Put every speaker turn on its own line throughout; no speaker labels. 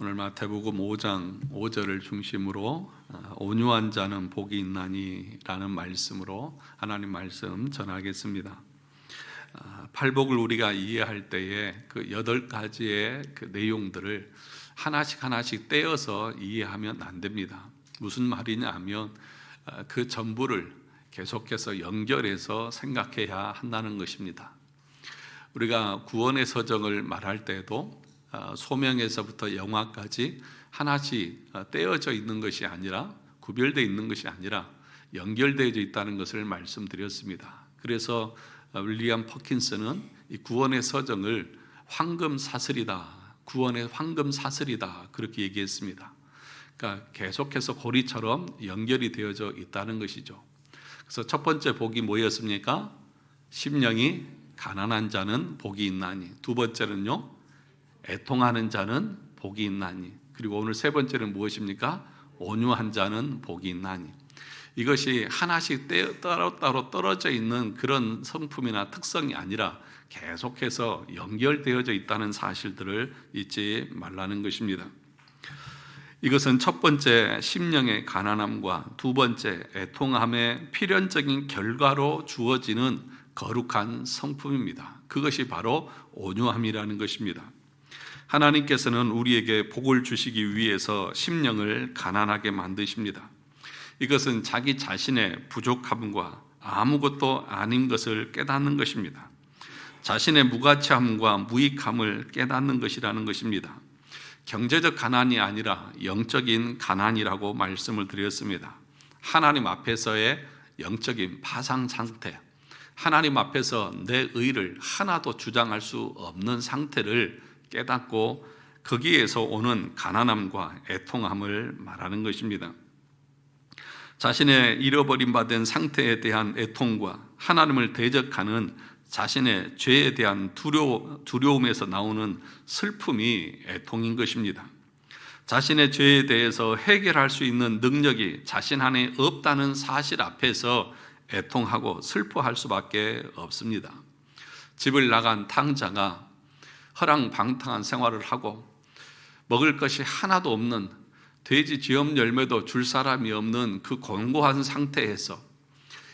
오늘 마태복음 5장 5절을 중심으로 온유한 자는 복이 있나니 라는 말씀으로 하나님 말씀 전하겠습니다. 팔복을 우리가 이해할 때에 그 8가지의 그 내용들을 하나씩 떼어서 이해하면 안 됩니다. 무슨 말이냐 하면 그 전부를 계속해서 연결해서 생각해야 한다는 것입니다. 우리가 구원의 서정을 말할 때도 소명에서부터 영화까지 하나씩 떼어져 있는 것이 아니라, 구별되어 있는 것이 아니라 연결되어 있다는 것을 말씀드렸습니다. 그래서 윌리엄 퍼킨스는 이 구원의 서정을 황금 사슬이다, 구원의 황금 사슬이다, 그렇게 얘기했습니다. 그러니까 계속해서 고리처럼 연결이 되어져 있다는 것이죠. 그래서 첫 번째 복이 뭐였습니까? 심령이 가난한 자는 복이 있나니. 두 번째는요, 애통하는 자는 복이 있나니. 그리고 오늘 세 번째는 무엇입니까? 온유한 자는 복이 있나니. 이것이 하나씩 따로 떨어져 있는 그런 성품이나 특성이 아니라 계속해서 연결되어져 있다는 사실들을 잊지 말라는 것입니다. 이것은 첫 번째 심령의 가난함과 두 번째 애통함의 필연적인 결과로 주어지는 거룩한 성품입니다. 그것이 바로 온유함이라는 것입니다. 하나님께서는 우리에게 복을 주시기 위해서 심령을 가난하게 만드십니다. 이것은 자기 자신의 부족함과 아무것도 아닌 것을 깨닫는 것입니다. 자신의 무가치함과 무익함을 깨닫는 것이라는 것입니다. 경제적 가난이 아니라 영적인 가난이라고 말씀을 드렸습니다. 하나님 앞에서의 영적인 파상 상태, 하나님 앞에서 내 의를 하나도 주장할 수 없는 상태를 깨닫고 거기에서 오는 가난함과 애통함을 말하는 것입니다. 자신의 잃어버림 받은 상태에 대한 애통과 하나님을 대적하는 자신의 죄에 대한 두려움에서 나오는 슬픔이 애통인 것입니다. 자신의 죄에 대해서 해결할 수 있는 능력이 자신 안에 없다는 사실 앞에서 애통하고 슬퍼할 수밖에 없습니다. 집을 나간 탕자가 허랑방탕한 생활을 하고 먹을 것이 하나도 없는, 돼지 쥐엄 열매도 줄 사람이 없는 그 곤고한 상태에서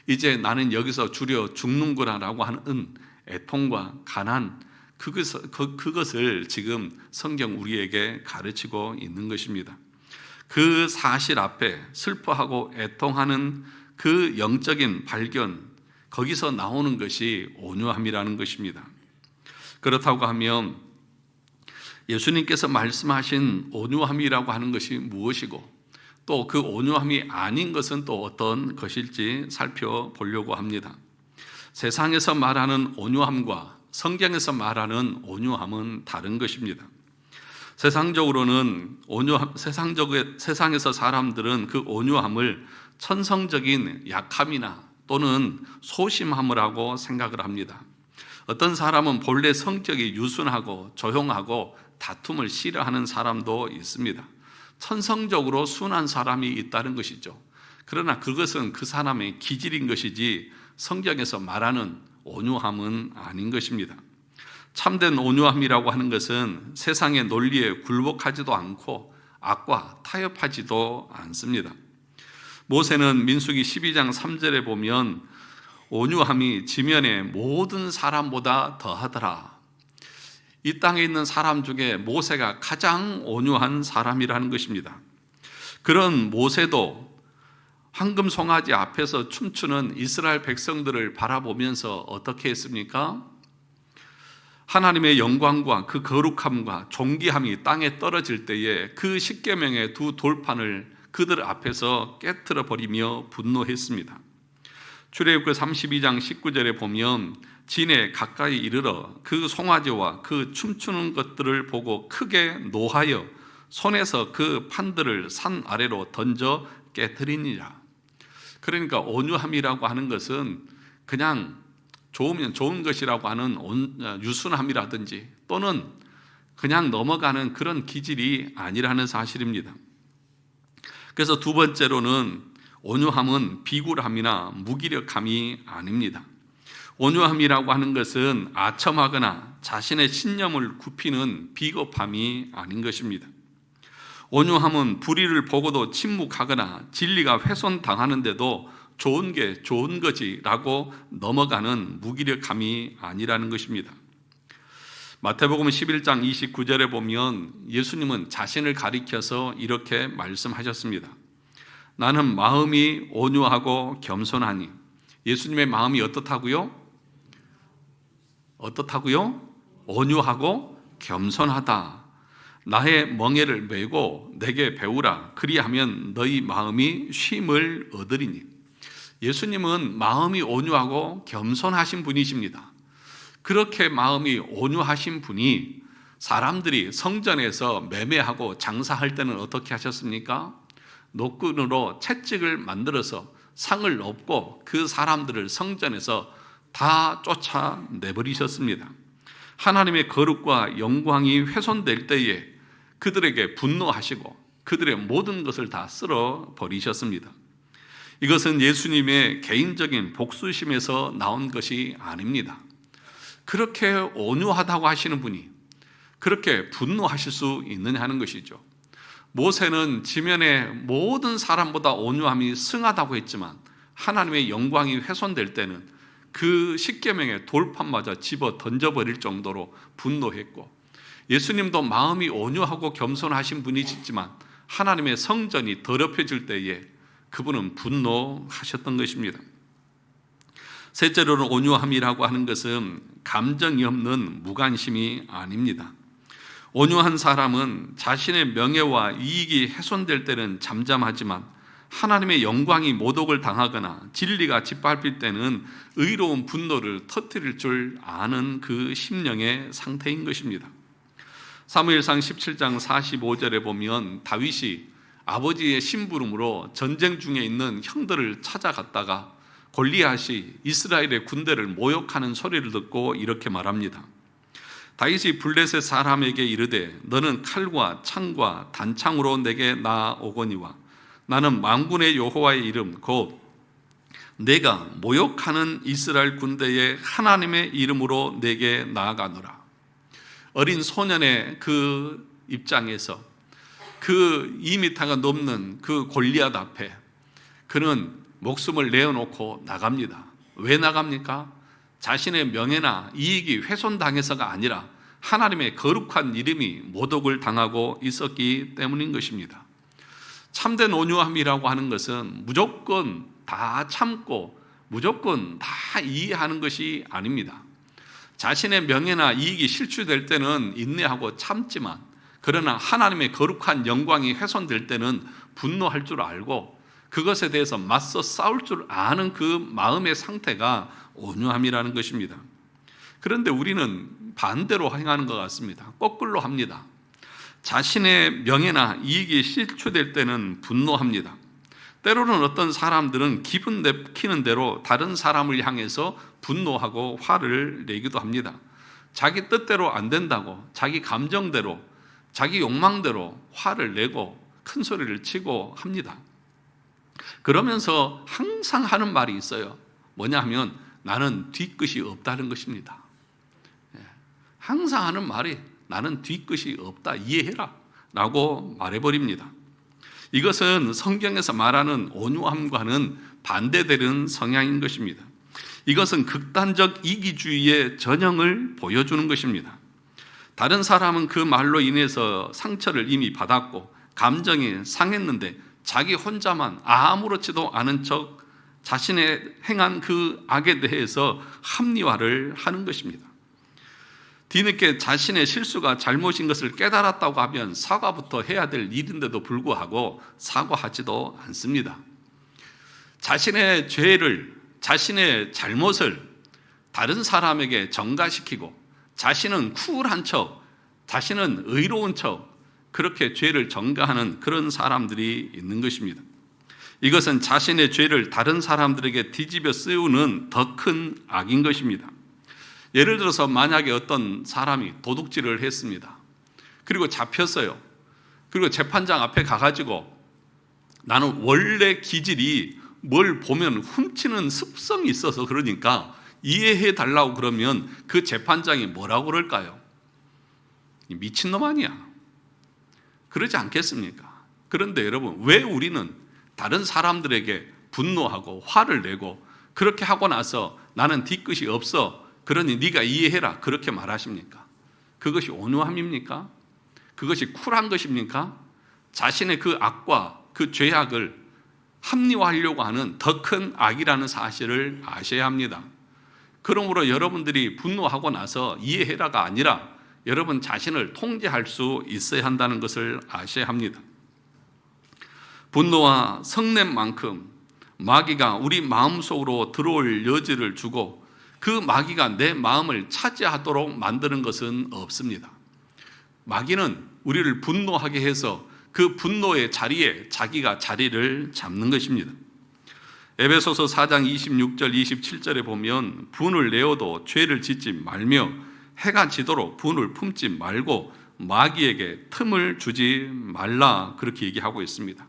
이제 나는 여기서 주려 죽는구나 라고 하는 애통과 가난, 그것을 지금 성경 우리에게 가르치고 있는 것입니다. 그 사실 앞에 슬퍼하고 애통하는 그 영적인 발견, 거기서 나오는 것이 온유함이라는 것입니다. 그렇다고 하면 예수님께서 말씀하신 온유함이라고 하는 것이 무엇이고 또 그 온유함이 아닌 것은 또 어떤 것일지 살펴보려고 합니다. 세상에서 말하는 온유함과 성경에서 말하는 온유함은 다른 것입니다. 세상적으로는 세상에서 사람들은 그 온유함을 천성적인 약함이나 또는 소심함을 하고 생각을 합니다. 어떤 사람은 본래 성격이 유순하고 조용하고 다툼을 싫어하는 사람도 있습니다. 천성적으로 순한 사람이 있다는 것이죠. 그러나 그것은 그 사람의 기질인 것이지 성경에서 말하는 온유함은 아닌 것입니다. 참된 온유함이라고 하는 것은 세상의 논리에 굴복하지도 않고 악과 타협하지도 않습니다. 모세는 민수기 12장 3절에 보면 온유함이 지면의 모든 사람보다 더하더라. 이 땅에 있는 사람 중에 모세가 가장 온유한 사람이라는 것입니다. 그런 모세도 황금 송아지 앞에서 춤추는 이스라엘 백성들을 바라보면서 어떻게 했습니까? 하나님의 영광과 그 거룩함과 존귀함이 땅에 떨어질 때에 그 십계명의 두 돌판을 그들 앞에서 깨트려 버리며 분노했습니다. 출애굽기 32장 19절에 보면 진에 가까이 이르러 그 송아지와 그 춤추는 것들을 보고 크게 노하여 손에서 그 판들을 산 아래로 던져 깨뜨리니라. 그러니까 온유함이라고 하는 것은 그냥 좋으면 좋은 것이라고 하는 유순함이라든지 또는 그냥 넘어가는 그런 기질이 아니라는 사실입니다. 그래서 두 번째로는 온유함은 비굴함이나 무기력함이 아닙니다. 온유함이라고 하는 것은 아첨하거나 자신의 신념을 굽히는 비겁함이 아닌 것입니다. 온유함은 불의를 보고도 침묵하거나 진리가 훼손당하는데도 좋은 게 좋은 거지라고 넘어가는 무기력함이 아니라는 것입니다. 마태복음 11장 29절에 보면 예수님은 자신을 가리켜서 이렇게 말씀하셨습니다. 나는 마음이 온유하고 겸손하니. 예수님의 마음이 어떻다고요? 온유하고 겸손하다. 나의 멍에를 메고 내게 배우라. 그리하면 너희 마음이 쉼을 얻으리니. 예수님은 마음이 온유하고 겸손하신 분이십니다. 그렇게 마음이 온유하신 분이 사람들이 성전에서 매매하고 장사할 때는 어떻게 하셨습니까? 노끈으로 채찍을 만들어서 상을 엎고 그 사람들을 성전에서 다 쫓아내버리셨습니다. 하나님의 거룩과 영광이 훼손될 때에 그들에게 분노하시고 그들의 모든 것을 다 쓸어버리셨습니다. 이것은 예수님의 개인적인 복수심에서 나온 것이 아닙니다. 그렇게 온유하다고 하시는 분이 그렇게 분노하실 수 있느냐 하는 것이죠. 모세는 지면의 모든 사람보다 온유함이 승하다고 했지만 하나님의 영광이 훼손될 때는 그 십계명의 돌판마저 집어 던져버릴 정도로 분노했고, 예수님도 마음이 온유하고 겸손하신 분이시지만 하나님의 성전이 더럽혀질 때에 그분은 분노하셨던 것입니다. 셋째로는 온유함이라고 하는 것은 감정이 없는 무관심이 아닙니다. 온유한 사람은 자신의 명예와 이익이 훼손될 때는 잠잠하지만 하나님의 영광이 모독을 당하거나 진리가 짓밟힐 때는 의로운 분노를 터뜨릴 줄 아는 그 심령의 상태인 것입니다. 사무엘상 17장 45절에 보면 다윗이 아버지의 심부름으로 전쟁 중에 있는 형들을 찾아갔다가 골리앗이 이스라엘의 군대를 모욕하는 소리를 듣고 이렇게 말합니다. 다윗이 블레셋 사람에게 이르되 너는 칼과 창과 단창으로 내게 나아오거니와 나는 만군의 여호와의 이름 곧 내가 모욕하는 이스라엘 군대의 하나님의 이름으로 내게 나아가노라. 어린 소년의 그 입장에서 그 2미터가 넘는 그 골리앗 앞에 그는 목숨을 내어놓고 나갑니다. 왜 나갑니까? 자신의 명예나 이익이 훼손당해서가 아니라 하나님의 거룩한 이름이 모독을 당하고 있었기 때문인 것입니다. 참된 온유함이라고 하는 것은 무조건 다 참고 무조건 다 이해하는 것이 아닙니다. 자신의 명예나 이익이 실추될 때는 인내하고 참지만, 그러나 하나님의 거룩한 영광이 훼손될 때는 분노할 줄 알고 그것에 대해서 맞서 싸울 줄 아는 그 마음의 상태가 온유함이라는 것입니다. 그런데 우리는 반대로 행하는 것 같습니다. 거꾸로 합니다. 자신의 명예나 이익이 실추될 때는 분노합니다. 때로는 어떤 사람들은 기분 내키는 대로 다른 사람을 향해서 분노하고 화를 내기도 합니다. 자기 뜻대로 안 된다고 자기 감정대로 자기 욕망대로 화를 내고 큰 소리를 치고 합니다. 그러면서 항상 하는 말이 있어요. 뭐냐 하면 나는 뒤끝이 없다는 것입니다. 항상 하는 말이 나는 뒤끝이 없다, 이해해라 라고 말해버립니다. 이것은 성경에서 말하는 온유함과는 반대되는 성향인 것입니다. 이것은 극단적 이기주의의 전형을 보여주는 것입니다. 다른 사람은 그 말로 인해서 상처를 이미 받았고 감정이 상했는데 자기 혼자만 아무렇지도 않은 척 자신의 행한 그 악에 대해서 합리화를 하는 것입니다. 뒤늦게 자신의 실수가 잘못인 것을 깨달았다고 하면 사과부터 해야 될 일인데도 불구하고 사과하지도 않습니다. 자신의 죄를, 자신의 잘못을 다른 사람에게 전가시키고 자신은 쿨한 척, 자신은 의로운 척 그렇게 죄를 전가하는 그런 사람들이 있는 것입니다. 이것은 자신의 죄를 다른 사람들에게 뒤집어 씌우는 더 큰 악인 것입니다. 예를 들어서 만약에 어떤 사람이 도둑질을 했습니다. 그리고 잡혔어요. 그리고 재판장 앞에 가가지고 나는 원래 기질이 뭘 보면 훔치는 습성이 있어서 그러니까 이해해 달라고 그러면 그 재판장이 뭐라고 그럴까요? 미친놈 아니야. 그러지 않겠습니까? 그런데 여러분, 왜 우리는 다른 사람들에게 분노하고 화를 내고 그렇게 하고 나서 나는 뒤끝이 없어, 그러니 네가 이해해라, 그렇게 말하십니까? 그것이 온유함입니까? 그것이 쿨한 것입니까? 자신의 그 악과 그 죄악을 합리화하려고 하는 더 큰 악이라는 사실을 아셔야 합니다. 그러므로 여러분들이 분노하고 나서 이해해라가 아니라 여러분 자신을 통제할 수 있어야 한다는 것을 아셔야 합니다. 분노와 성냄만큼 마귀가 우리 마음속으로 들어올 여지를 주고 그 마귀가 내 마음을 차지하도록 만드는 것은 없습니다. 마귀는 우리를 분노하게 해서 그 분노의 자리에 자기가 자리를 잡는 것입니다. 에베소서 4장 26절 27절에 보면 분을 내어도 죄를 짓지 말며 해가 지도록 분을 품지 말고 마귀에게 틈을 주지 말라, 그렇게 얘기하고 있습니다.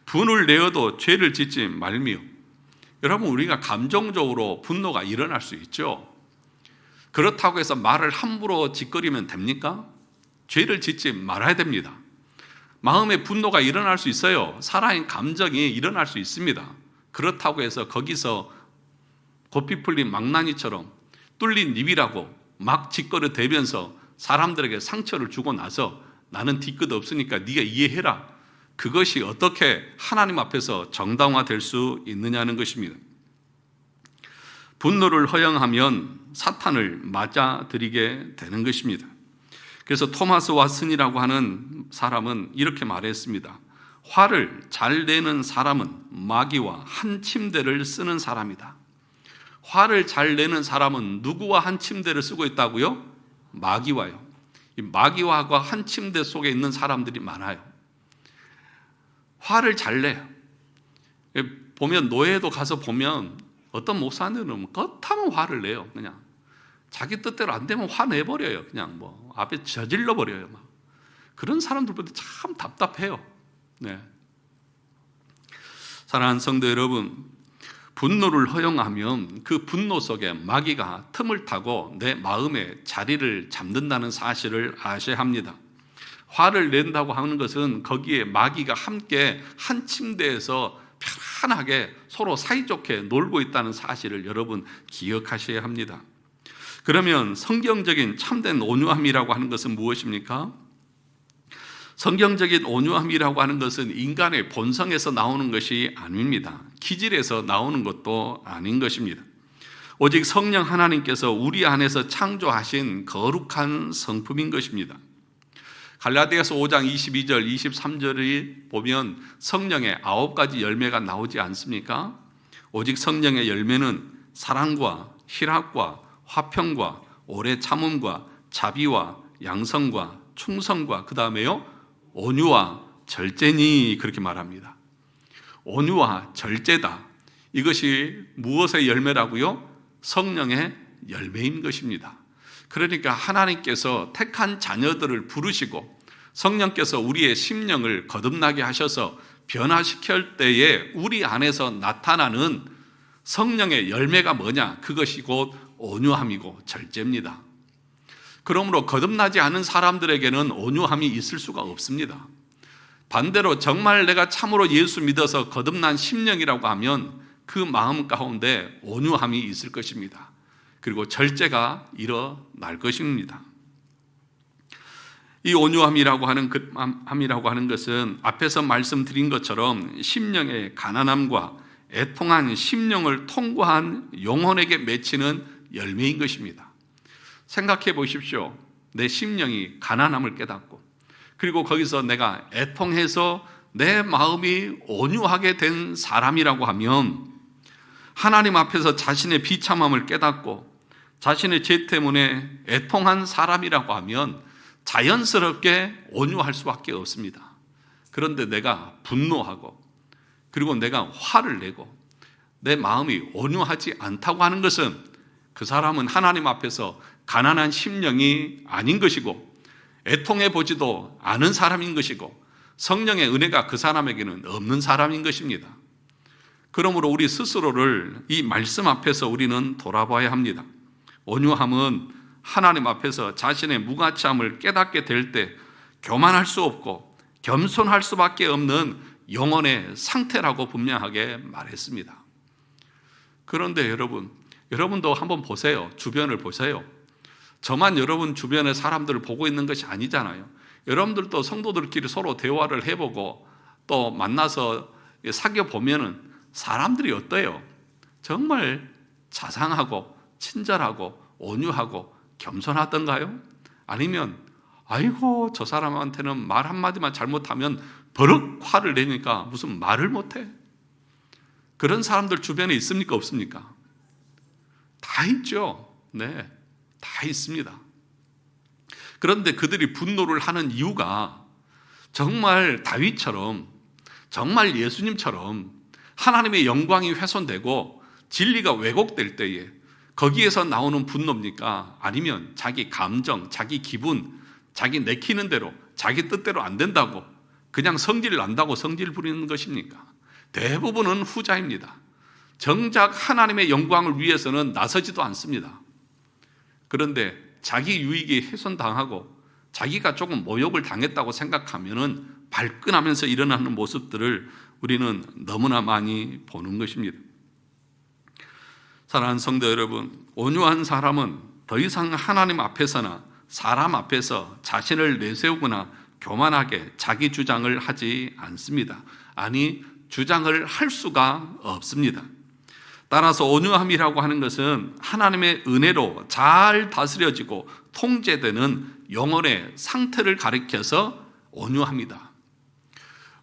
분을 내어도 죄를 짓지 말며, 여러분 우리가 감정적으로 분노가 일어날 수 있죠. 그렇다고 해서 말을 함부로 짓거리면 됩니까? 죄를 짓지 말아야 됩니다. 마음에 분노가 일어날 수 있어요. 살아있는 감정이 일어날 수 있습니다. 그렇다고 해서 거기서 고삐 풀린 망나니처럼 뚫린 입이라고 막 짓거려대면서 사람들에게 상처를 주고 나서 나는 뒤끝 없으니까 네가 이해해라, 그것이 어떻게 하나님 앞에서 정당화될 수 있느냐는 것입니다. 분노를 허용하면 사탄을 맞아들이게 되는 것입니다. 그래서 토마스 왓슨이라고 하는 사람은 이렇게 말했습니다. 화를 잘 내는 사람은 마귀와 한 침대를 쓰는 사람이다. 화를 잘 내는 사람은 누구와 한 침대를 쓰고 있다고요? 마귀와요. 이 마귀와 한 침대 속에 있는 사람들이 많아요. 화를 잘 내요. 보면 노예도 가서 보면 어떤 목사님은 겉하면 화를 내요. 그냥 자기 뜻대로 안 되면 화 내버려요. 그냥 뭐 앞에 저질러 버려요. 막. 그런 사람들 보면 참 답답해요. 네. 사랑하는 성도 여러분, 분노를 허용하면 그 분노 속에 마귀가 틈을 타고 내 마음에 자리를 잡는다는 사실을 아셔야 합니다. 화를 낸다고 하는 것은 거기에 마귀가 함께 한 침대에서 편안하게 서로 사이좋게 놀고 있다는 사실을 여러분 기억하셔야 합니다. 그러면 성경적인 참된 온유함이라고 하는 것은 무엇입니까? 성경적인 온유함이라고 하는 것은 인간의 본성에서 나오는 것이 아닙니다. 기질에서 나오는 것도 아닌 것입니다. 오직 성령 하나님께서 우리 안에서 창조하신 거룩한 성품인 것입니다. 갈라디아서 5장 22절 23절을 보면 성령의 9가지 열매가 나오지 않습니까? 오직 성령의 열매는 사랑과 희락과 화평과 오래 참음과 자비와 양성과 충성과 그 다음에요 온유와 절제니, 그렇게 말합니다. 온유와 절제다. 이것이 무엇의 열매라고요? 성령의 열매인 것입니다. 그러니까 하나님께서 택한 자녀들을 부르시고 성령께서 우리의 심령을 거듭나게 하셔서 변화시킬 때에 우리 안에서 나타나는 성령의 열매가 뭐냐? 그것이 곧 온유함이고 절제입니다. 그러므로 거듭나지 않은 사람들에게는 온유함이 있을 수가 없습니다. 반대로 정말 내가 참으로 예수 믿어서 거듭난 심령이라고 하면 그 마음 가운데 온유함이 있을 것입니다. 그리고 절제가 일어날 것입니다. 이 온유함이라고 하는 것은 앞에서 말씀드린 것처럼 심령의 가난함과 애통한 심령을 통과한 영혼에게 맺히는 열매인 것입니다. 생각해 보십시오. 내 심령이 가난함을 깨닫고 그리고 거기서 내가 애통해서 내 마음이 온유하게 된 사람이라고 하면 하나님 앞에서 자신의 비참함을 깨닫고 자신의 죄 때문에 애통한 사람이라고 하면 자연스럽게 온유할 수밖에 없습니다. 그런데 내가 분노하고 그리고 내가 화를 내고 내 마음이 온유하지 않다고 하는 것은 그 사람은 하나님 앞에서 가난한 심령이 아닌 것이고 애통해 보지도 않은 사람인 것이고 성령의 은혜가 그 사람에게는 없는 사람인 것입니다. 그러므로 우리 스스로를 이 말씀 앞에서 우리는 돌아봐야 합니다. 온유함은 하나님 앞에서 자신의 무가치함을 깨닫게 될 때 교만할 수 없고 겸손할 수밖에 없는 영혼의 상태라고 분명하게 말했습니다. 그런데 여러분도 한번 보세요. 주변을 보세요. 저만 여러분 주변의 사람들을 보고 있는 것이 아니잖아요. 여러분들도 성도들끼리 서로 대화를 해보고 또 만나서 사귀어 보면은 사람들이 어때요? 정말 자상하고 친절하고 온유하고 겸손하던가요? 아니면 아이고 저 사람한테는 말 한마디만 잘못하면 버럭 화를 내니까 무슨 말을 못해? 그런 사람들 주변에 있습니까? 없습니까? 다 있죠. 네, 다 있습니다. 그런데 그들이 분노를 하는 이유가 정말 다윗처럼, 정말 예수님처럼 하나님의 영광이 훼손되고 진리가 왜곡될 때에 거기에서 나오는 분노입니까? 아니면 자기 감정, 자기 기분, 자기 내키는 대로, 자기 뜻대로 안 된다고 그냥 성질 난다고 성질 부리는 것입니까? 대부분은 후자입니다. 정작 하나님의 영광을 위해서는 나서지도 않습니다. 그런데 자기 유익이 훼손당하고 자기가 조금 모욕을 당했다고 생각하면은 발끈하면서 일어나는 모습들을 우리는 너무나 많이 보는 것입니다. 사랑하는 성도 여러분, 온유한 사람은 더 이상 하나님 앞에서나 사람 앞에서 자신을 내세우거나 교만하게 자기 주장을 하지 않습니다. 아니, 주장을 할 수가 없습니다. 따라서 온유함이라고 하는 것은 하나님의 은혜로 잘 다스려지고 통제되는 영혼의 상태를 가리켜서 온유합니다.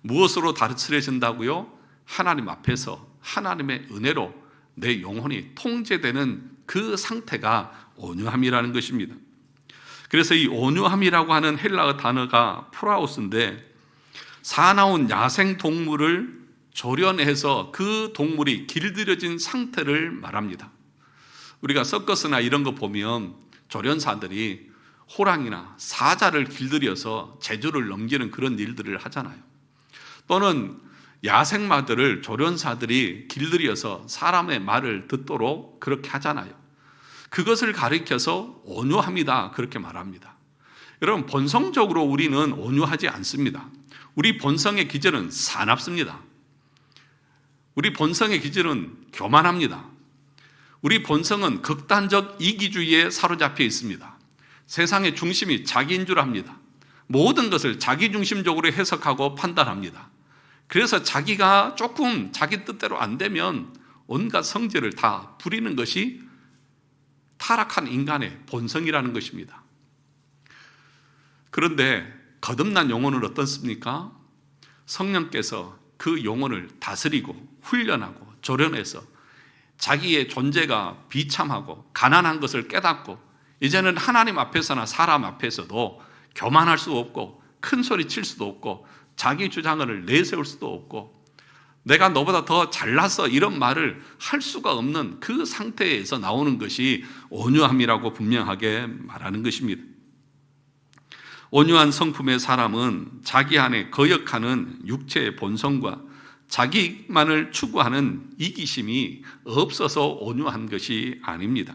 무엇으로 다스려진다고요? 하나님 앞에서 하나님의 은혜로 내 영혼이 통제되는 그 상태가 온유함이라는 것입니다. 그래서 이 온유함이라고 하는 헬라어 단어가 프라우스인데 사나운 야생 동물을 조련해서 그 동물이 길들여진 상태를 말합니다. 우리가 서커스나 이런 거 보면 조련사들이 호랑이나 사자를 길들여서 제주를 넘기는 그런 일들을 하잖아요. 또는 야생마들을 조련사들이 길들여서 사람의 말을 듣도록 그렇게 하잖아요. 그것을 가리켜서 온유합니다. 그렇게 말합니다. 여러분, 본성적으로 우리는 온유하지 않습니다. 우리 본성의 기질은 사납습니다. 우리 본성의 기질은 교만합니다. 우리 본성은 극단적 이기주의에 사로잡혀 있습니다. 세상의 중심이 자기인 줄 압니다. 모든 것을 자기중심적으로 해석하고 판단합니다. 그래서 자기가 조금 자기 뜻대로 안 되면 온갖 성질을 다 부리는 것이 타락한 인간의 본성이라는 것입니다. 그런데 거듭난 영혼은 어떻습니까? 성령께서 그 영혼을 다스리고 훈련하고 조련해서 자기의 존재가 비참하고 가난한 것을 깨닫고 이제는 하나님 앞에서나 사람 앞에서도 교만할 수 없고 큰 소리 칠 수도 없고 자기 주장을 내세울 수도 없고 내가 너보다 더 잘났어 이런 말을 할 수가 없는 그 상태에서 나오는 것이 온유함이라고 분명하게 말하는 것입니다. 온유한 성품의 사람은 자기 안에 거역하는 육체의 본성과 자기만을 추구하는 이기심이 없어서 온유한 것이 아닙니다.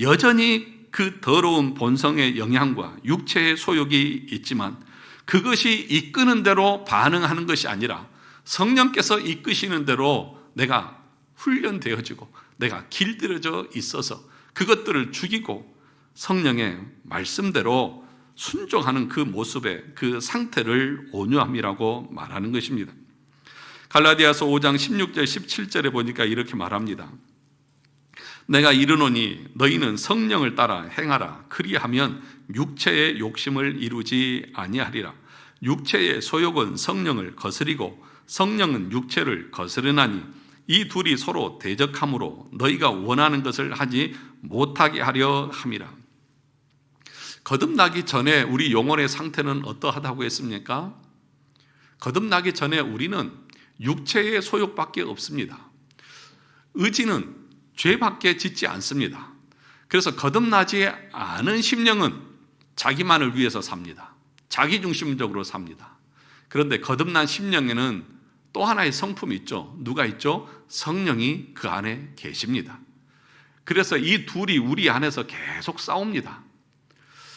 여전히 그 더러운 본성의 영향과 육체의 소욕이 있지만 그것이 이끄는 대로 반응하는 것이 아니라 성령께서 이끄시는 대로 내가 훈련되어지고 내가 길들여져 있어서 그것들을 죽이고 성령의 말씀대로 순종하는 그 모습의 그 상태를 온유함이라고 말하는 것입니다. 갈라디아서 5장 16절 17절에 보니까 이렇게 말합니다. 내가 이르노니 너희는 성령을 따라 행하라. 그리하면 육체의 욕심을 이루지 아니하리라. 육체의 소욕은 성령을 거스리고 성령은 육체를 거스르나니 이 둘이 서로 대적함으로 너희가 원하는 것을 하지 못하게 하려 함이라. 거듭나기 전에 우리 영혼의 상태는 어떠하다고 했습니까? 거듭나기 전에 우리는 육체의 소욕밖에 없습니다. 의지는 죄밖에 짓지 않습니다. 그래서 거듭나지 않은 심령은 자기만을 위해서 삽니다. 자기중심적으로 삽니다. 그런데 거듭난 심령에는 또 하나의 성품이 있죠. 누가 있죠? 성령이 그 안에 계십니다. 그래서 이 둘이 우리 안에서 계속 싸웁니다.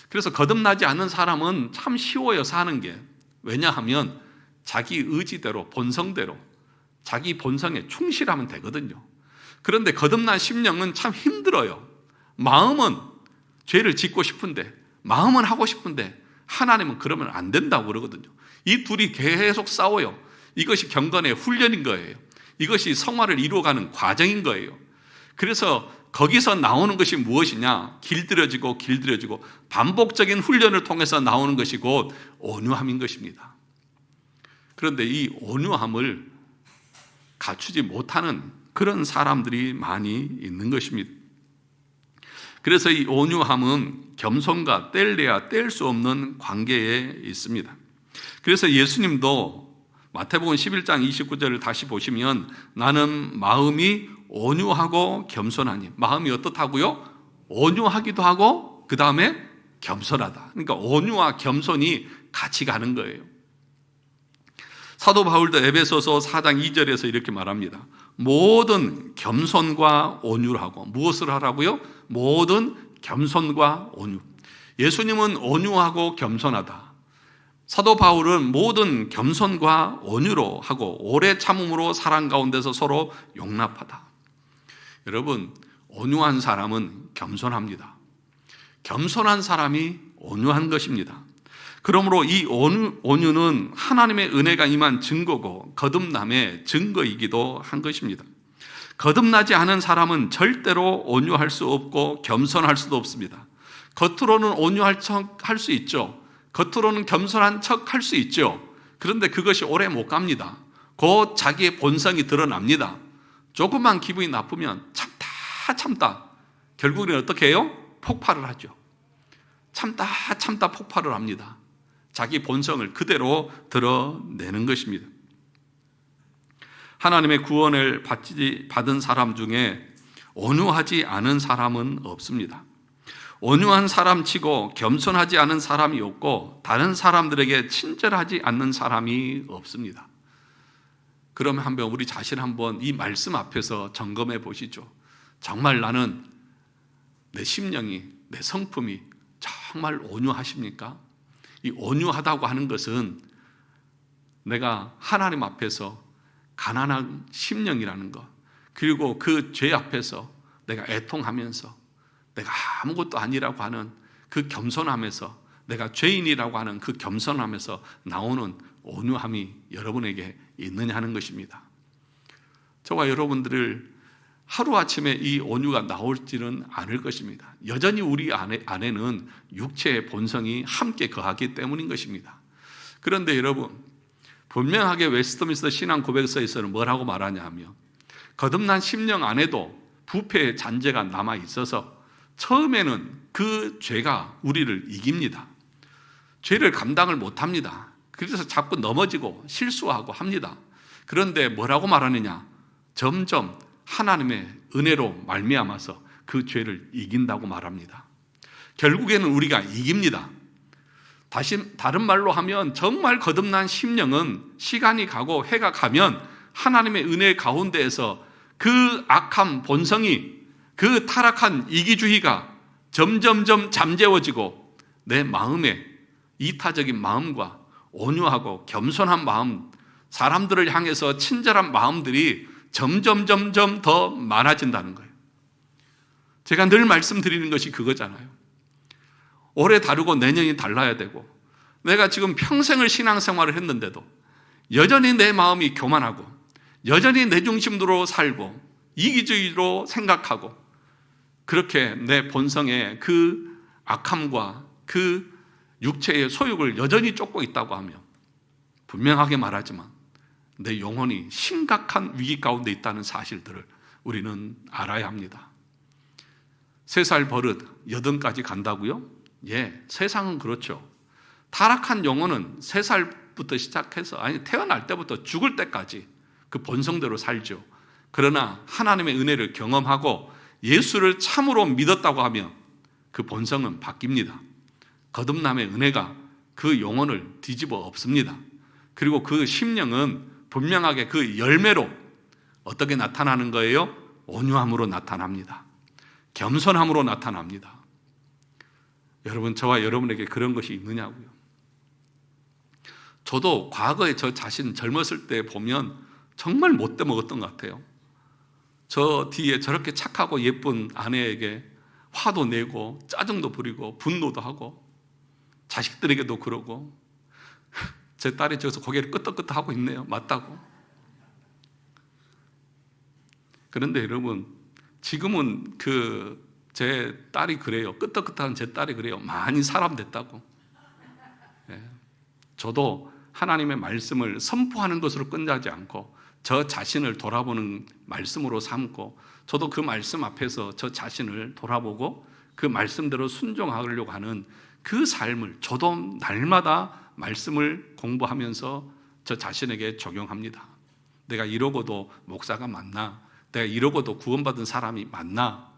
그래서 거듭나지 않는 사람은 참 쉬워요, 사는 게. 왜냐하면 자기 의지대로, 본성대로, 자기 본성에 충실하면 되거든요. 그런데 거듭난 심령은 참 힘들어요. 마음은 죄를 짓고 싶은데, 마음은 하고 싶은데 하나님은 그러면 안 된다고 그러거든요. 이 둘이 계속 싸워요. 이것이 경건의 훈련인 거예요. 이것이 성화를 이루어가는 과정인 거예요. 그래서 거기서 나오는 것이 무엇이냐? 길들여지고 길들여지고 반복적인 훈련을 통해서 나오는 것이 곧 온유함인 것입니다. 그런데 이 온유함을 갖추지 못하는 그런 사람들이 많이 있는 것입니다. 그래서 이 온유함은 겸손과 뗄래야 뗄 수 없는 관계에 있습니다. 그래서 예수님도 마태복음 11장 29절을 다시 보시면 나는 마음이 온유하고 겸손하니, 마음이 어떻다고요? 온유하기도 하고 그 다음에 겸손하다. 그러니까 온유와 겸손이 같이 가는 거예요. 사도 바울도 에베소서 4장 2절에서 이렇게 말합니다. 모든 겸손과 온유를 하고, 무엇을 하라고요? 모든 겸손과 온유. 예수님은 온유하고 겸손하다. 사도 바울은 모든 겸손과 온유로 하고 오래 참음으로 사랑 가운데서 서로 용납하다. 여러분, 온유한 사람은 겸손합니다. 겸손한 사람이 온유한 것입니다. 그러므로 이 온유는 하나님의 은혜가 임한 증거고 거듭남의 증거이기도 한 것입니다. 거듭나지 않은 사람은 절대로 온유할 수 없고 겸손할 수도 없습니다. 겉으로는 온유할 척 할 수 있죠. 겉으로는 겸손한 척 할 수 있죠. 그런데 그것이 오래 못 갑니다. 곧 자기의 본성이 드러납니다. 조금만 기분이 나쁘면 참다 결국에는 어떻게 해요? 폭발을 하죠. 참다 폭발을 합니다. 자기 본성을 그대로 드러내는 것입니다. 하나님의 구원을 받은 사람 중에 온유하지 않은 사람은 없습니다. 온유한 사람치고 겸손하지 않은 사람이 없고 다른 사람들에게 친절하지 않는 사람이 없습니다. 그러면 한번 우리 자신 한번 이 말씀 앞에서 점검해 보시죠. 정말 나는 내 심령이, 내 성품이 정말 온유하십니까? 이 온유하다고 하는 것은 내가 하나님 앞에서 가난한 심령이라는 것, 그리고 그 죄 앞에서 내가 애통하면서 내가 아무것도 아니라고 하는 그 겸손함에서, 내가 죄인이라고 하는 그 겸손함에서 나오는 온유함이 여러분에게 있느냐 하는 것입니다. 저와 여러분들을 하루아침에 이 온유가 나올지는 않을 것입니다. 여전히 우리 안에는 육체의 본성이 함께 거하기 때문인 것입니다. 그런데 여러분, 분명하게 웨스트민스터 신앙 고백서에서는 뭐라고 말하냐 하면, 거듭난 심령 안에도 부패의 잔재가 남아 있어서 처음에는 그 죄가 우리를 이깁니다. 죄를 감당을 못합니다. 그래서 자꾸 넘어지고 실수하고 합니다. 그런데 뭐라고 말하느냐? 점점 하나님의 은혜로 말미암아서 그 죄를 이긴다고 말합니다. 결국에는 우리가 이깁니다. 다른 말로 하면 정말 거듭난 심령은 시간이 가고 해가 가면 하나님의 은혜 가운데에서 그 악한 본성이, 그 타락한 이기주의가 점점점 잠재워지고 내 마음에 이타적인 마음과 온유하고 겸손한 마음, 사람들을 향해서 친절한 마음들이 점점 더 많아진다는 거예요. 제가 늘 말씀드리는 것이 그거잖아요. 올해 다르고 내년이 달라야 되고, 내가 지금 평생을 신앙생활을 했는데도 여전히 내 마음이 교만하고 여전히 내 중심으로 살고 이기주의로 생각하고 그렇게 내 본성의 그 악함과 그 육체의 소욕을 여전히 쫓고 있다고 하면 분명하게 말하지만 내 영혼이 심각한 위기 가운데 있다는 사실들을 우리는 알아야 합니다. 3살 버릇 80까지 간다고요? 예, 세상은 그렇죠. 타락한 영혼은 3살부터 시작해서, 아니 태어날 때부터 죽을 때까지 그 본성대로 살죠. 그러나 하나님의 은혜를 경험하고 예수를 참으로 믿었다고 하면 그 본성은 바뀝니다. 거듭남의 은혜가 그 영혼을 뒤집어 엎습니다. 그리고 그 심령은 분명하게 그 열매로 어떻게 나타나는 거예요? 온유함으로 나타납니다. 겸손함으로 나타납니다. 여러분, 저와 여러분에게 그런 것이 있느냐고요. 저도 과거에 저 자신 젊었을 때 보면 정말 못돼 먹었던 것 같아요. 저 뒤에 저렇게 착하고 예쁜 아내에게 화도 내고 짜증도 부리고 분노도 하고 자식들에게도 그러고, 제 딸이 저기서 고개를 끄덕끄덕하고 있네요. 맞다고. 그런데 여러분, 지금은 제 딸이 그래요. 끄떡끄떡한 제 딸이 그래요. 많이 사람 됐다고. 저도 하나님의 말씀을 선포하는 것으로 끝나지 않고 저 자신을 돌아보는 말씀으로 삼고, 저도 그 말씀 앞에서 저 자신을 돌아보고 그 말씀대로 순종하려고 하는 그 삶을 저도 날마다 말씀을 공부하면서 저 자신에게 적용합니다. 내가 이러고도 목사가 맞나? 내가 이러고도 구원받은 사람이 맞나?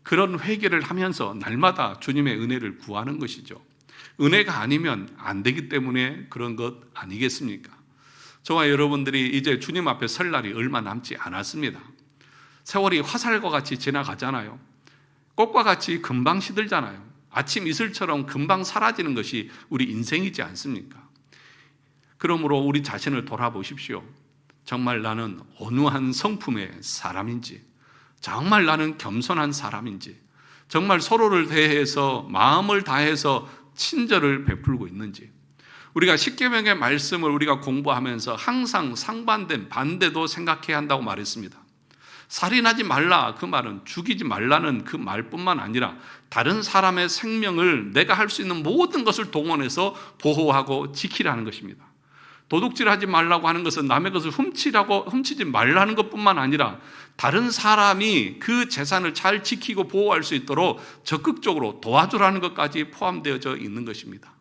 그런 회개를 하면서 날마다 주님의 은혜를 구하는 것이죠. 은혜가 아니면 안 되기 때문에 그런 것 아니겠습니까? 저와 여러분들이 이제 주님 앞에 설 날이 얼마 남지 않았습니다. 세월이 화살과 같이 지나가잖아요. 꽃과 같이 금방 시들잖아요. 아침 이슬처럼 금방 사라지는 것이 우리 인생이지 않습니까? 그러므로 우리 자신을 돌아보십시오. 정말 나는 온유한 성품의 사람인지, 정말 나는 겸손한 사람인지, 정말 서로를 대해서 마음을 다해서 친절을 베풀고 있는지. 우리가 십계명의 말씀을 우리가 공부하면서 항상 상반된 반대도 생각해야 한다고 말했습니다. 살인하지 말라, 그 말은 죽이지 말라는 그 말뿐만 아니라 다른 사람의 생명을 내가 할 수 있는 모든 것을 동원해서 보호하고 지키라는 것입니다. 도둑질하지 말라고 하는 것은 남의 것을 훔치지 말라는 것뿐만 아니라 다른 사람이 그 재산을 잘 지키고 보호할 수 있도록 적극적으로 도와주라는 것까지 포함되어져 있는 것입니다.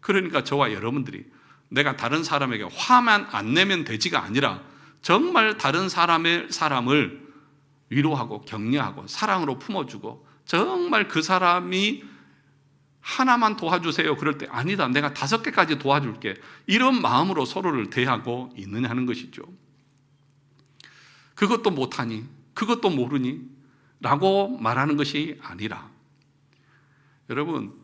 그러니까 저와 여러분들이 내가 다른 사람에게 화만 안 내면 되지가 아니라 정말 다른 사람을 위로하고 격려하고 사랑으로 품어주고, 정말 그 사람이 하나만 도와주세요 그럴 때 아니다, 내가 5개까지 도와줄게, 이런 마음으로 서로를 대하고 있느냐 하는 것이죠. 그것도 못하니, 그것도 모르니 라고 말하는 것이 아니라, 여러분,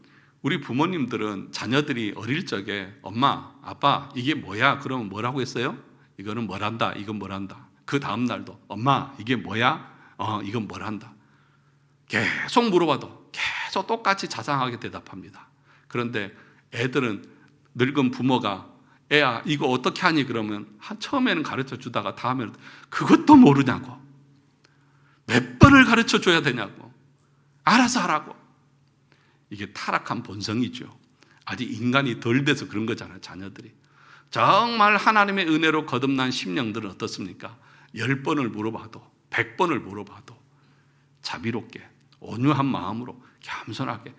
우리 부모님들은 자녀들이 어릴 적에 엄마, 아빠 이게 뭐야? 그러면 뭐라고 했어요? 이거는 뭐란다, 이건 뭐란다. 그 다음 날도 엄마 이게 뭐야? 이건 뭐란다. 계속 물어봐도 계속 똑같이 자상하게 대답합니다. 그런데 애들은 늙은 부모가 애야 이거 어떻게 하니? 그러면 처음에는 가르쳐 주다가 다음에는 그것도 모르냐고, 몇 번을 가르쳐 줘야 되냐고, 알아서 하라고. 이게 타락한 본성이죠. 아직 인간이 덜 돼서 그런 거잖아요. 자녀들이 정말 하나님의 은혜로 거듭난 심령들은 어떻습니까? 10번을 물어봐도 100번을 물어봐도 자비롭게 온유한 마음으로 겸손하게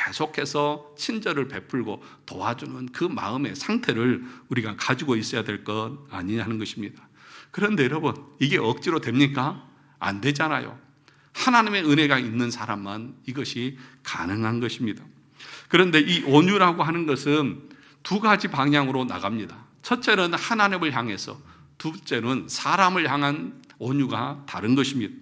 계속해서 친절을 베풀고 도와주는 그 마음의 상태를 우리가 가지고 있어야 될 것 아니냐 하는 것입니다. 그런데 여러분, 이게 억지로 됩니까? 안 되잖아요. 하나님의 은혜가 있는 사람만 이것이 가능한 것입니다. 그런데 이 온유라고 하는 것은 2가지 방향으로 나갑니다. 첫째는 하나님을 향해서, 둘째는 사람을 향한 온유가 다른 것입니다.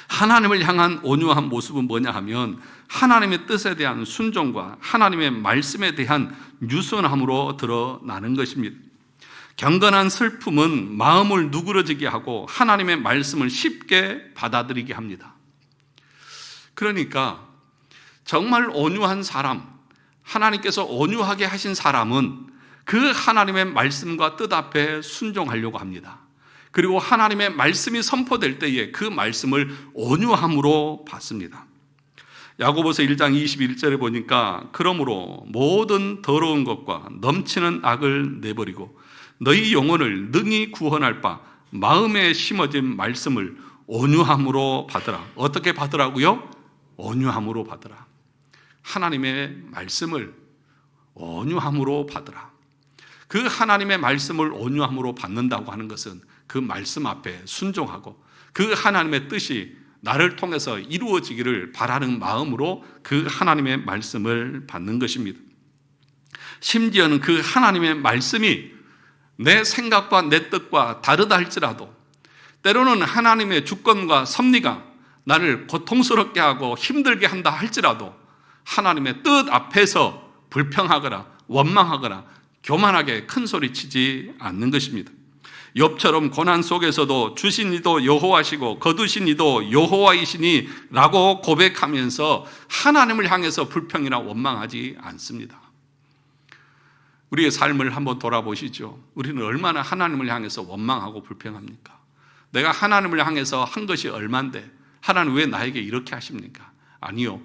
하나님을 향한 온유한 모습은 뭐냐 하면 하나님의 뜻에 대한 순종과 하나님의 말씀에 대한 유순함으로 드러나는 것입니다. 경건한 슬픔은 마음을 누그러지게 하고 하나님의 말씀을 쉽게 받아들이게 합니다. 그러니까 정말 온유한 사람, 하나님께서 온유하게 하신 사람은 그 하나님의 말씀과 뜻 앞에 순종하려고 합니다. 그리고 하나님의 말씀이 선포될 때에 그 말씀을 온유함으로 받습니다. 야고보서 1장 21절에 보니까 그러므로 모든 더러운 것과 넘치는 악을 내버리고 너희 영혼을 능히 구원할 바 마음에 심어진 말씀을 온유함으로 받으라. 어떻게 받으라고요? 온유함으로 받으라. 하나님의 말씀을 온유함으로 받으라. 그 하나님의 말씀을 온유함으로 받는다고 하는 것은 그 말씀 앞에 순종하고 그 하나님의 뜻이 나를 통해서 이루어지기를 바라는 마음으로 그 하나님의 말씀을 받는 것입니다. 심지어는 그 하나님의 말씀이 내 생각과 내 뜻과 다르다 할지라도, 때로는 하나님의 주권과 섭리가 나를 고통스럽게 하고 힘들게 한다 할지라도 하나님의 뜻 앞에서 불평하거나 원망하거나 교만하게 큰 소리 치지 않는 것입니다. 욥처럼 고난 속에서도 주신 이도 여호와시고 거두신 이도 여호와이시니 라고 고백하면서 하나님을 향해서 불평이나 원망하지 않습니다. 우리의 삶을 한번 돌아보시죠. 우리는 얼마나 하나님을 향해서 원망하고 불평합니까? 내가 하나님을 향해서 한 것이 얼만데 하나님 왜 나에게 이렇게 하십니까? 아니요.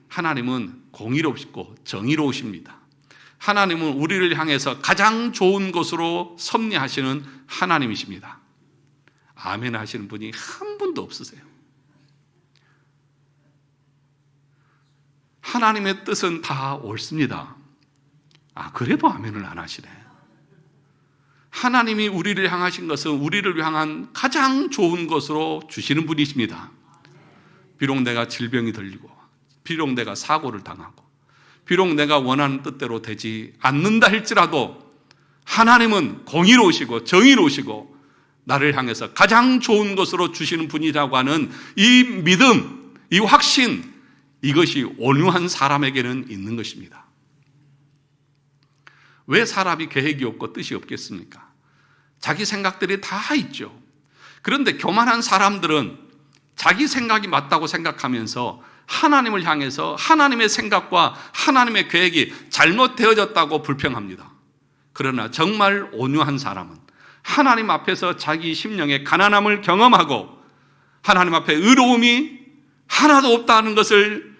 하나님은 공의롭고 정의로우십니다. 하나님은 우리를 향해서 가장 좋은 것으로 섭리하시는 하나님이십니다. 아멘 하시는 분이 한 분도 없으세요. 하나님의 뜻은 다 옳습니다. 그래도 아멘을 안 하시네. 하나님이 우리를 향하신 것은 우리를 향한 가장 좋은 것으로 주시는 분이십니다. 비록 내가 질병이 들리고, 비록 내가 사고를 당하고, 비록 내가 원하는 뜻대로 되지 않는다 할지라도 하나님은 공의로우시고 정의로우시고 나를 향해서 가장 좋은 것으로 주시는 분이라고 하는 이 믿음, 이 확신, 이것이 온유한 사람에게는 있는 것입니다. 왜 사람이 계획이 없고 뜻이 없겠습니까? 자기 생각들이 다 있죠. 그런데 교만한 사람들은 자기 생각이 맞다고 생각하면서 하나님을 향해서 하나님의 생각과 하나님의 계획이 잘못되어졌다고 불평합니다. 그러나 정말 온유한 사람은 하나님 앞에서 자기 심령의 가난함을 경험하고 하나님 앞에 의로움이 하나도 없다는 것을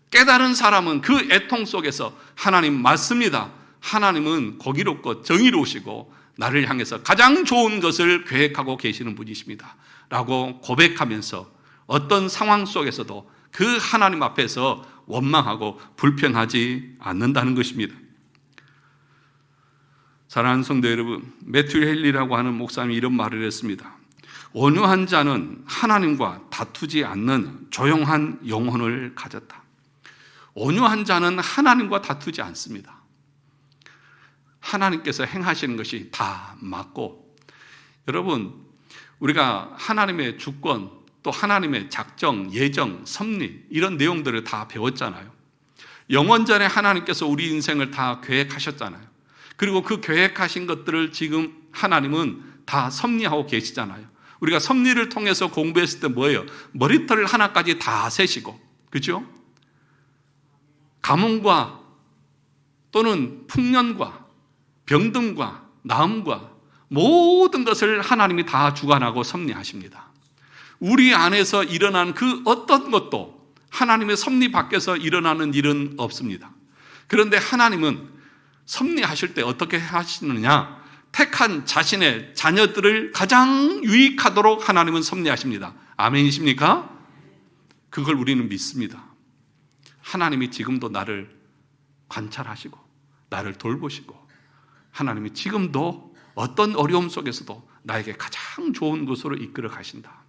깨달은 사람은 그 애통 속에서 하나님 맞습니다. 하나님은 공의롭고 정의로우시고 나를 향해서 가장 좋은 것을 계획하고 계시는 분이십니다 라고 고백하면서 어떤 상황 속에서도 그 하나님 앞에서 원망하고 불평하지 않는다는 것입니다. 사랑하는 성도 여러분, 매튜 헨리라고 하는 목사님이 이런 말을 했습니다. 온유한 자는 하나님과 다투지 않는 조용한 영혼을 가졌다. 온유한 자는 하나님과 다투지 않습니다. 하나님께서 행하시는 것이 다 맞고, 여러분, 우리가 하나님의 주권, 또 하나님의 작정, 예정, 섭리 이런 내용들을 다 배웠잖아요. 영원전에 하나님께서 우리 인생을 다 계획하셨잖아요. 그리고 그 계획하신 것들을 지금 하나님은 다 섭리하고 계시잖아요. 우리가 섭리를 통해서 공부했을 때 뭐예요? 머리털 하나까지 다 세시고, 그죠? 가뭄과 또는 풍년과 병든과 나음과 모든 것을 하나님이 다 주관하고 섭리하십니다. 우리 안에서 일어난 그 어떤 것도 하나님의 섭리 밖에서 일어나는 일은 없습니다. 그런데 하나님은 섭리하실 때 어떻게 하시느냐? 택한 자신의 자녀들을 가장 유익하도록 하나님은 섭리하십니다. 아멘이십니까? 그걸 우리는 믿습니다. 하나님이 지금도 나를 관찰하시고 나를 돌보시고 하나님이 지금도 어떤 어려움 속에서도 나에게 가장 좋은 곳으로 이끌어 가신다.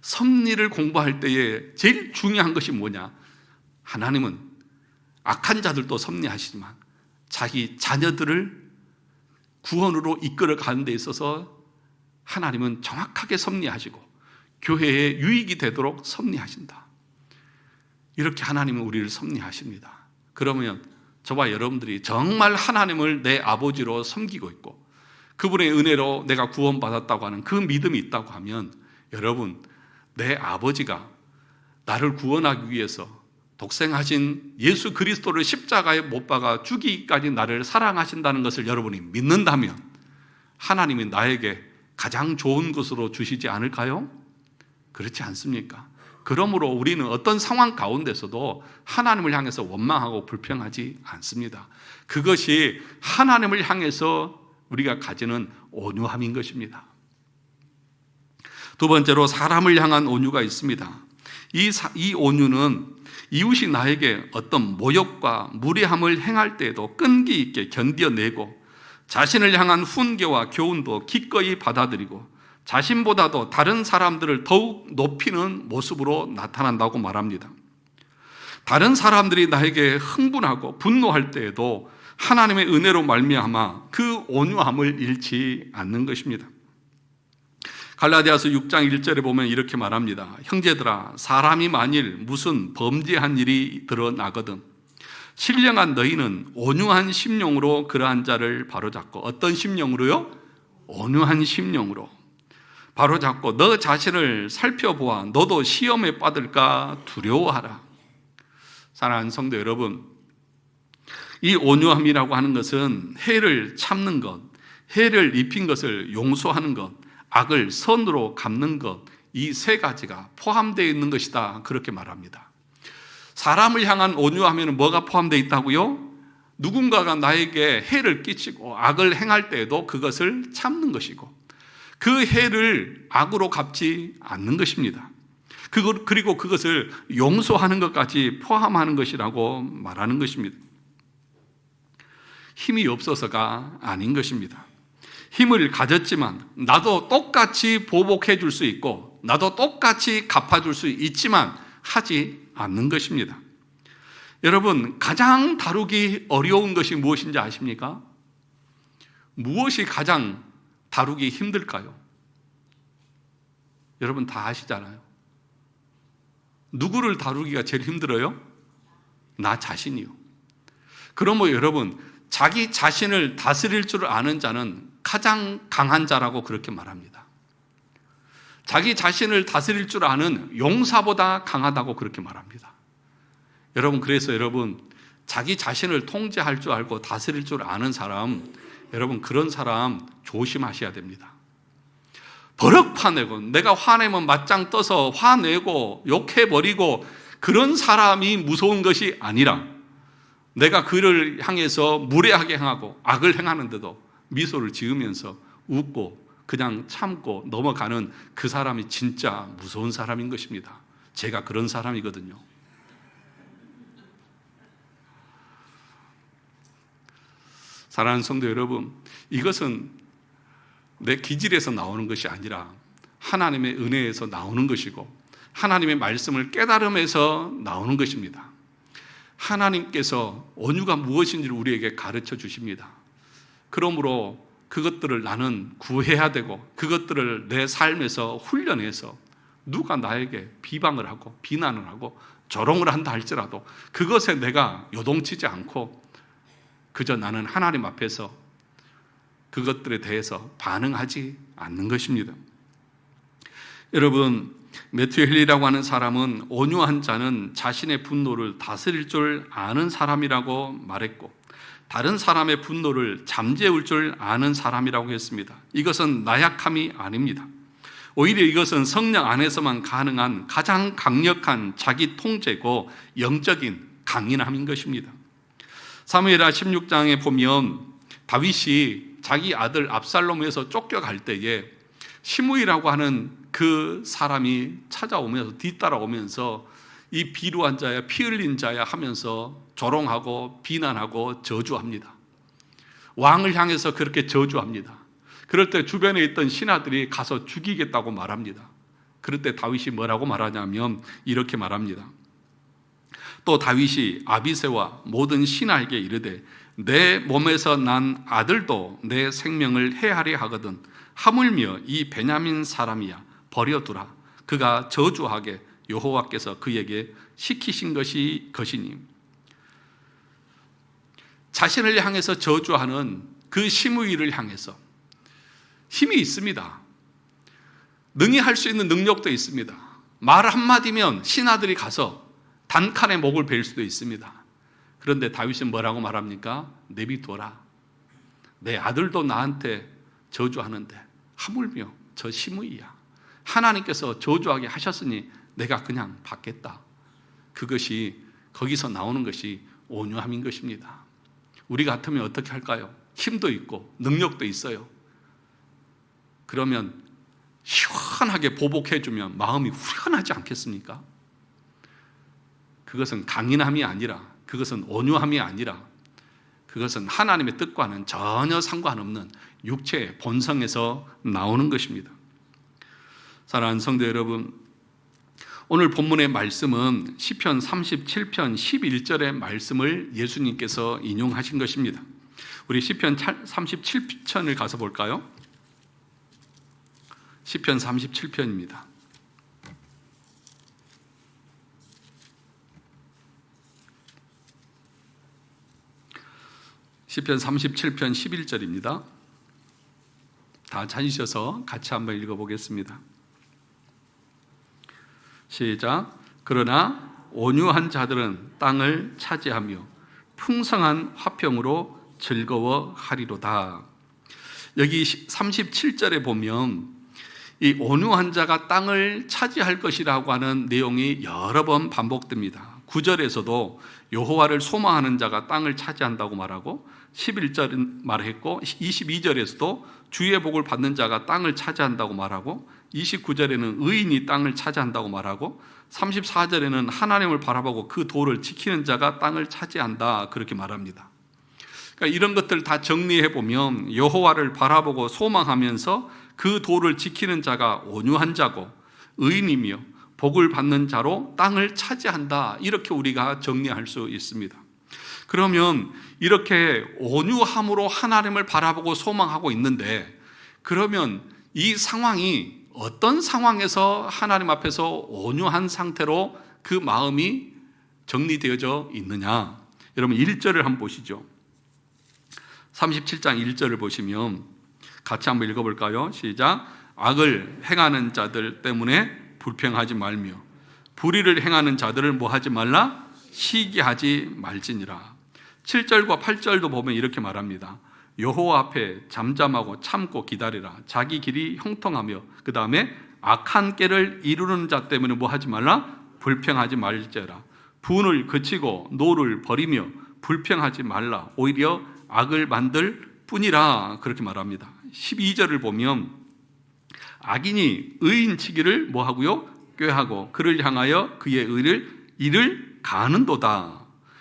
섭리를 공부할 때에 제일 중요한 것이 뭐냐? 하나님은 악한 자들도 섭리하시지만 자기 자녀들을 구원으로 이끌어 가는 데 있어서 하나님은 정확하게 섭리하시고 교회에 유익이 되도록 섭리하신다. 이렇게 하나님은 우리를 섭리하십니다. 그러면 저와 여러분들이 정말 하나님을 내 아버지로 섬기고 있고 그분의 은혜로 내가 구원받았다고 하는 그 믿음이 있다고 하면, 여러분, 내 아버지가 나를 구원하기 위해서 독생하신 예수 그리스도를 십자가에 못 박아 죽이기까지 나를 사랑하신다는 것을 여러분이 믿는다면 하나님이 나에게 가장 좋은 것으로 주시지 않을까요? 그렇지 않습니까? 그러므로 우리는 어떤 상황 가운데서도 하나님을 향해서 원망하고 불평하지 않습니다. 그것이 하나님을 향해서 우리가 가지는 온유함인 것입니다. 두 번째로 사람을 향한 온유가 있습니다. 이 온유는 이웃이 나에게 어떤 모욕과 무례함을 행할 때에도 끈기 있게 견뎌내고 자신을 향한 훈계와 교훈도 기꺼이 받아들이고 자신보다도 다른 사람들을 더욱 높이는 모습으로 나타난다고 말합니다. 다른 사람들이 나에게 흥분하고 분노할 때에도 하나님의 은혜로 말미암아 그 온유함을 잃지 않는 것입니다. 갈라디아서 6장 1절에 보면 이렇게 말합니다. 형제들아, 사람이 만일 무슨 범죄한 일이 드러나거든 신령한 너희는 온유한 심령으로 그러한 자를 바로잡고, 어떤 심령으로요? 온유한 심령으로 바로잡고 너 자신을 살펴보아 너도 시험에 빠질까 두려워하라. 사랑하는 성도 여러분, 이 온유함이라고 하는 것은 해를 참는 것, 해를 입힌 것을 용서하는 것, 악을 선으로 갚는 것, 이 세 가지가 포함되어 있는 것이다, 그렇게 말합니다. 사람을 향한 온유함에는 뭐가 포함되어 있다고요? 누군가가 나에게 해를 끼치고 악을 행할 때에도 그것을 참는 것이고, 그 해를 악으로 갚지 않는 것입니다. 그리고 그것을 용서하는 것까지 포함하는 것이라고 말하는 것입니다. 힘이 없어서가 아닌 것입니다. 힘을 가졌지만 나도 똑같이 보복해 줄 수 있고 나도 똑같이 갚아줄 수 있지만 하지 않는 것입니다. 여러분, 가장 다루기 어려운 것이 무엇인지 아십니까? 무엇이 가장 다루기 힘들까요? 여러분 다 아시잖아요. 누구를 다루기가 제일 힘들어요? 나 자신이요. 그러므로 여러분, 자기 자신을 다스릴 줄 아는 자는 가장 강한 자라고 그렇게 말합니다. 자기 자신을 다스릴 줄 아는 용사보다 강하다고 그렇게 말합니다. 여러분, 그래서 여러분, 자기 자신을 통제할 줄 알고 다스릴 줄 아는 사람, 여러분 그런 사람 조심하셔야 됩니다. 버럭 화내고, 내가 화내면 맞짱 떠서 화내고 욕해버리고 그런 사람이 무서운 것이 아니라, 내가 그를 향해서 무례하게 행하고 악을 행하는데도 미소를 지으면서 웃고 그냥 참고 넘어가는 그 사람이 진짜 무서운 사람인 것입니다. 제가 그런 사람이거든요. 사랑하는 성도 여러분, 이것은 내 기질에서 나오는 것이 아니라 하나님의 은혜에서 나오는 것이고 하나님의 말씀을 깨달음에서 나오는 것입니다. 하나님께서 온유가 무엇인지를 우리에게 가르쳐 주십니다. 그러므로 그것들을 나는 구해야 되고 그것들을 내 삶에서 훈련해서 누가 나에게 비방을 하고 비난을 하고 조롱을 한다 할지라도 그것에 내가 요동치지 않고 그저 나는 하나님 앞에서 그것들에 대해서 반응하지 않는 것입니다. 여러분, 매튜 헨리라고 하는 사람은 온유한 자는 자신의 분노를 다스릴 줄 아는 사람이라고 말했고, 다른 사람의 분노를 잠재울 줄 아는 사람이라고 했습니다. 이것은 나약함이 아닙니다. 오히려 이것은 성령 안에서만 가능한 가장 강력한 자기 통제고 영적인 강인함인 것입니다. 사무엘하 16장에 보면 다윗이 자기 아들 압살롬에서 쫓겨갈 때에 시므이라고 하는 그 사람이 찾아오면서 뒤따라오면서 이 비루한 자야, 피 흘린 자야 하면서 조롱하고 비난하고 저주합니다. 왕을 향해서 그렇게 저주합니다. 그럴 때 주변에 있던 신하들이 가서 죽이겠다고 말합니다. 그럴 때 다윗이 뭐라고 말하냐면 이렇게 말합니다. 또 다윗이 아비새와 모든 신하에게 이르되 내 몸에서 난 아들도 내 생명을 해하려 하거든 하물며 이 베냐민 사람이야 버려두라. 그가 저주하게 여호와께서 그에게 시키신 것이 것이니. 자신을 향해서 저주하는 그 시므이를 향해서 힘이 있습니다. 능히 할 수 있는 능력도 있습니다. 말 한마디면 신하들이 가서 단칸에 목을 베일 수도 있습니다. 그런데 다윗은 뭐라고 말합니까? 내비둬라. 내 아들도 나한테 저주하는데 하물며 저 시므이야. 하나님께서 저주하게 하셨으니 내가 그냥 받겠다. 그것이 거기서 나오는 것이 온유함인 것입니다. 우리 같으면 어떻게 할까요? 힘도 있고 능력도 있어요. 그러면 시원하게 보복해주면 마음이 후련하지 않겠습니까? 그것은 강인함이 아니라, 그것은 온유함이 아니라, 그것은 하나님의 뜻과는 전혀 상관없는 육체의 본성에서 나오는 것입니다. 사랑하는 성도 여러분, 오늘 본문의 말씀은 시편 37편 11절의 말씀을 예수님께서 인용하신 것입니다. 우리 시편 37편을 가서 볼까요? 시편 37편입니다. 시편 37편 11절입니다. 다 찾으셔서 같이 한번 읽어보겠습니다. 시작. 그러나 온유한 자들은 땅을 차지하며 풍성한 화평으로 즐거워하리로다. 여기 37절에 보면 이 온유한 자가 땅을 차지할 것이라고 하는 내용이 여러 번 반복됩니다. 9절에서도 여호와를 소망하는 자가 땅을 차지한다고 말하고 11절은 말했고 22절에서도 주의 복을 받는 자가 땅을 차지한다고 말하고 29절에는 의인이 땅을 차지한다고 말하고 34절에는 하나님을 바라보고 그 도를 지키는 자가 땅을 차지한다 그렇게 말합니다. 그러니까 이런 것들 다 정리해 보면 여호와를 바라보고 소망하면서 그 도를 지키는 자가 온유한 자고 의인이며 복을 받는 자로 땅을 차지한다 이렇게 우리가 정리할 수 있습니다. 그러면 이렇게 온유함으로 하나님을 바라보고 소망하고 있는데 그러면 이 상황이 어떤 상황에서 하나님 앞에서 온유한 상태로 그 마음이 정리되어져 있느냐? 여러분 1절을 한번 보시죠. 37장 1절을 보시면 같이 한번 읽어볼까요? 시작. 악을 행하는 자들 때문에 불평하지 말며 불의를 행하는 자들을 뭐하지 말라? 시기하지 말지니라. 7절과 8절도 보면 이렇게 말합니다. 여호와 앞에 잠잠하고 참고 기다리라. 자기 길이 형통하며 그 다음에 악한 꾀를 이루는 자 때문에 뭐하지 말라? 불평하지 말지라. 분을 그치고 노를 버리며 불평하지 말라. 오히려 악을 만들 뿐이라 그렇게 말합니다. 12절을 보면 악인이 의인치기를 뭐하고요? 꾀하고 그를 향하여 그의 일을 가하는도다.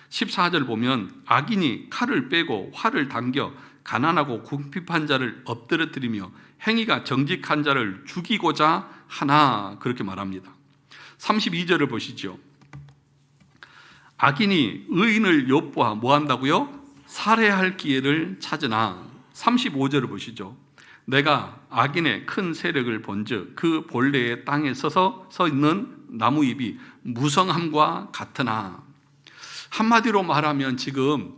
14절 보면 악인이 칼을 빼고 활을 당겨 가난하고 궁핍한 자를 엎드러뜨리며 행위가 정직한 자를 죽이고자 하나 그렇게 말합니다. 32절을 보시죠. 악인이 의인을 엿보아 뭐한다고요? 살해할 기회를 찾으나. 35절을 보시죠. 내가 악인의 큰 세력을 본즉 그 본래의 땅에 서 있는 나무잎이 무성함과 같으나. 한마디로 말하면 지금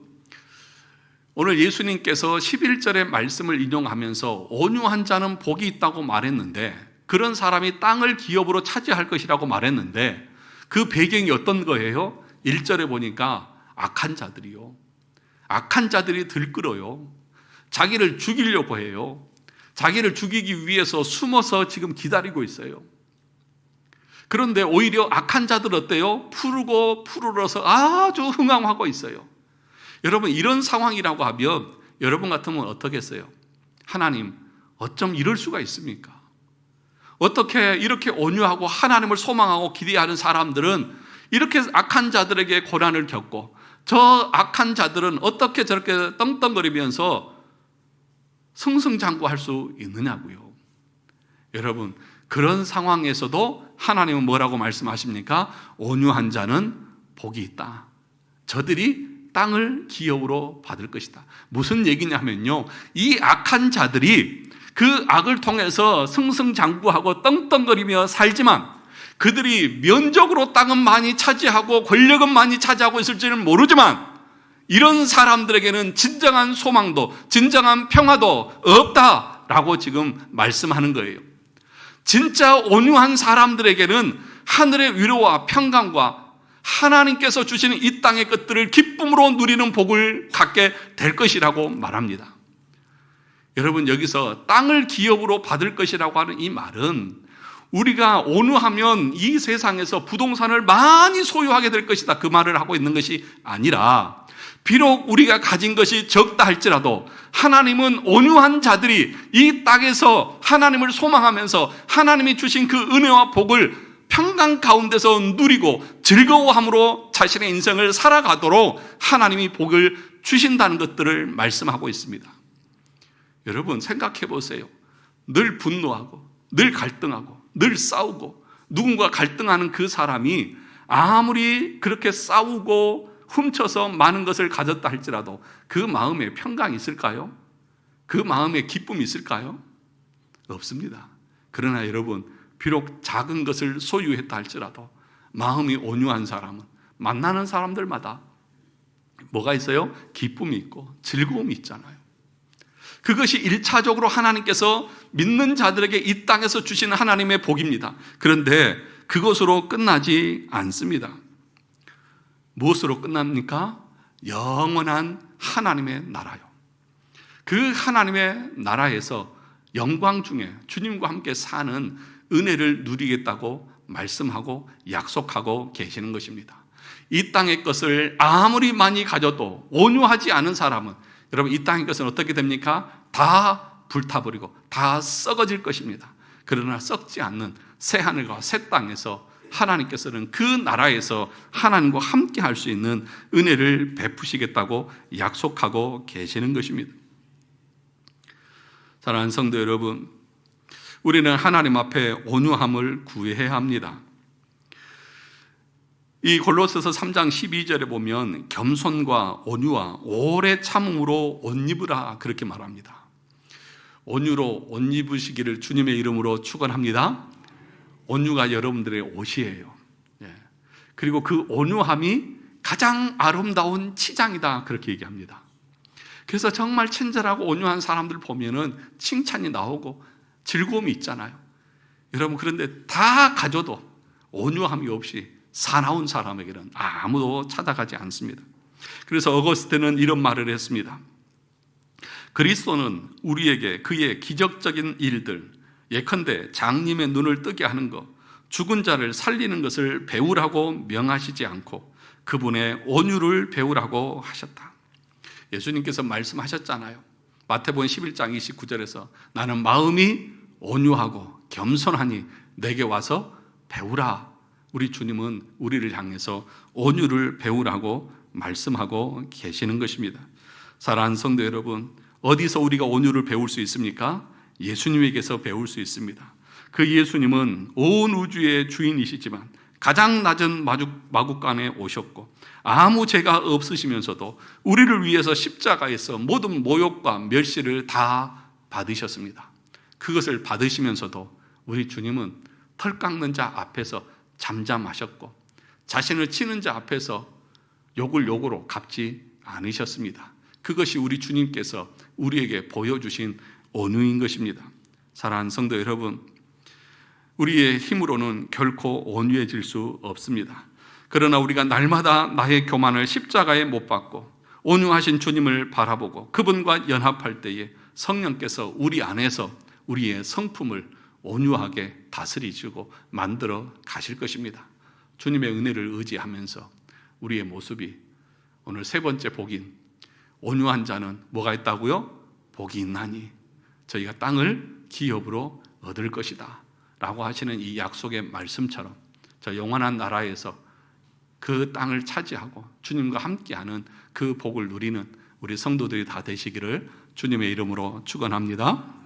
오늘 예수님께서 11절의 말씀을 인용하면서 온유한 자는 복이 있다고 말했는데 그런 사람이 땅을 기업으로 차지할 것이라고 말했는데 그 배경이 어떤 거예요? 1절에 보니까 악한 자들이요. 악한 자들이 들끓어요. 자기를 죽이려고 해요. 자기를 죽이기 위해서 숨어서 지금 기다리고 있어요. 그런데 오히려 악한 자들 어때요? 푸르고 푸르러서 아주 흥황하고 있어요. 여러분 이런 상황이라고 하면 여러분 같으면 어떻겠어요? 하나님 어쩜 이럴 수가 있습니까? 어떻게 이렇게 온유하고 하나님을 소망하고 기대하는 사람들은 이렇게 악한 자들에게 고난을 겪고 저 악한 자들은 어떻게 저렇게 떵떵거리면서 승승장구할 수 있느냐고요. 여러분 그런 상황에서도 하나님은 뭐라고 말씀하십니까? 온유한 자는 복이 있다. 저들이 땅을 기업으로 받을 것이다. 무슨 얘기냐면요, 이 악한 자들이 그 악을 통해서 승승장구하고 떵떵거리며 살지만 그들이 면적으로 땅은 많이 차지하고 권력은 많이 차지하고 있을지는 모르지만 이런 사람들에게는 진정한 소망도 진정한 평화도 없다라고 지금 말씀하는 거예요. 진짜 온유한 사람들에게는 하늘의 위로와 평강과 하나님께서 주시는 이 땅의 것들을 기쁨으로 누리는 복을 갖게 될 것이라고 말합니다. 여러분 여기서 땅을 기업으로 받을 것이라고 하는 이 말은 우리가 온유하면 이 세상에서 부동산을 많이 소유하게 될 것이다 그 말을 하고 있는 것이 아니라 비록 우리가 가진 것이 적다 할지라도 하나님은 온유한 자들이 이 땅에서 하나님을 소망하면서 하나님이 주신 그 은혜와 복을 평강 가운데서 누리고 즐거워함으로 자신의 인생을 살아가도록 하나님이 복을 주신다는 것들을 말씀하고 있습니다. 여러분 생각해 보세요. 늘 분노하고 늘 갈등하고 늘 싸우고 누군가 갈등하는 그 사람이 아무리 그렇게 싸우고 훔쳐서 많은 것을 가졌다 할지라도 그 마음에 평강이 있을까요? 그 마음에 기쁨이 있을까요? 없습니다. 그러나 여러분 비록 작은 것을 소유했다 할지라도 마음이 온유한 사람은 만나는 사람들마다 뭐가 있어요? 기쁨이 있고 즐거움이 있잖아요. 그것이 1차적으로 하나님께서 믿는 자들에게 이 땅에서 주시는 하나님의 복입니다. 그런데 그것으로 끝나지 않습니다. 무엇으로 끝납니까? 영원한 하나님의 나라요. 그 하나님의 나라에서 영광 중에 주님과 함께 사는 은혜를 누리겠다고 말씀하고 약속하고 계시는 것입니다. 이 땅의 것을 아무리 많이 가져도 온유하지 않은 사람은, 여러분, 이 땅의 것은 어떻게 됩니까? 다 불타버리고 다 썩어질 것입니다. 그러나 썩지 않는 새 하늘과 새 땅에서 하나님께서는 그 나라에서 하나님과 함께 할 수 있는 은혜를 베푸시겠다고 약속하고 계시는 것입니다. 사랑하는 성도 여러분, 우리는 하나님 앞에 온유함을 구해야 합니다. 이 골로새서 3장 12절에 보면 겸손과 온유와 오래 참음으로 옷 입으라, 그렇게 말합니다. 온유로 옷 입으시기를 주님의 이름으로 축원합니다. 온유가 여러분들의 옷이에요. 그리고 그 온유함이 가장 아름다운 치장이다, 그렇게 얘기합니다. 그래서 정말 친절하고 온유한 사람들 보면은 칭찬이 나오고 즐거움이 있잖아요. 여러분, 그런데 다 가져도 온유함이 없이 사나운 사람에게는 아무도 찾아가지 않습니다. 그래서 어거스틴은 이런 말을 했습니다. 그리스도는 우리에게 그의 기적적인 일들, 예컨대 장님의 눈을 뜨게 하는 것, 죽은 자를 살리는 것을 배우라고 명하시지 않고 그분의 온유를 배우라고 하셨다. 예수님께서 말씀하셨잖아요. 마태복음 11장 29절에서 나는 마음이 온유하고 겸손하니 내게 와서 배우라. 우리 주님은 우리를 향해서 온유를 배우라고 말씀하고 계시는 것입니다. 사랑하는 성도 여러분, 어디서 우리가 온유를 배울 수 있습니까? 예수님에게서 배울 수 있습니다. 그 예수님은 온 우주의 주인이시지만 가장 낮은 마구간에 오셨고 아무 죄가 없으시면서도 우리를 위해서 십자가에서 모든 모욕과 멸시를 다 받으셨습니다. 그것을 받으시면서도 우리 주님은 털 깎는 자 앞에서 잠잠하셨고 자신을 치는 자 앞에서 욕을 욕으로 갚지 않으셨습니다. 그것이 우리 주님께서 우리에게 보여주신 온유인 것입니다. 사랑하는 성도 여러분, 우리의 힘으로는 결코 온유해질 수 없습니다. 그러나 우리가 날마다 나의 교만을 십자가에 못 박고 온유하신 주님을 바라보고 그분과 연합할 때에 성령께서 우리 안에서 우리의 성품을 온유하게 다스리시고 만들어 가실 것입니다. 주님의 은혜를 의지하면서 우리의 모습이 오늘 세 번째 복인 온유한 자는 뭐가 있다고요? 복이 있나니 저희가 땅을 기업으로 얻을 것이다 라고 하시는 이 약속의 말씀처럼 저 영원한 나라에서 그 땅을 차지하고 주님과 함께하는 그 복을 누리는 우리 성도들이 다 되시기를 주님의 이름으로 축원합니다.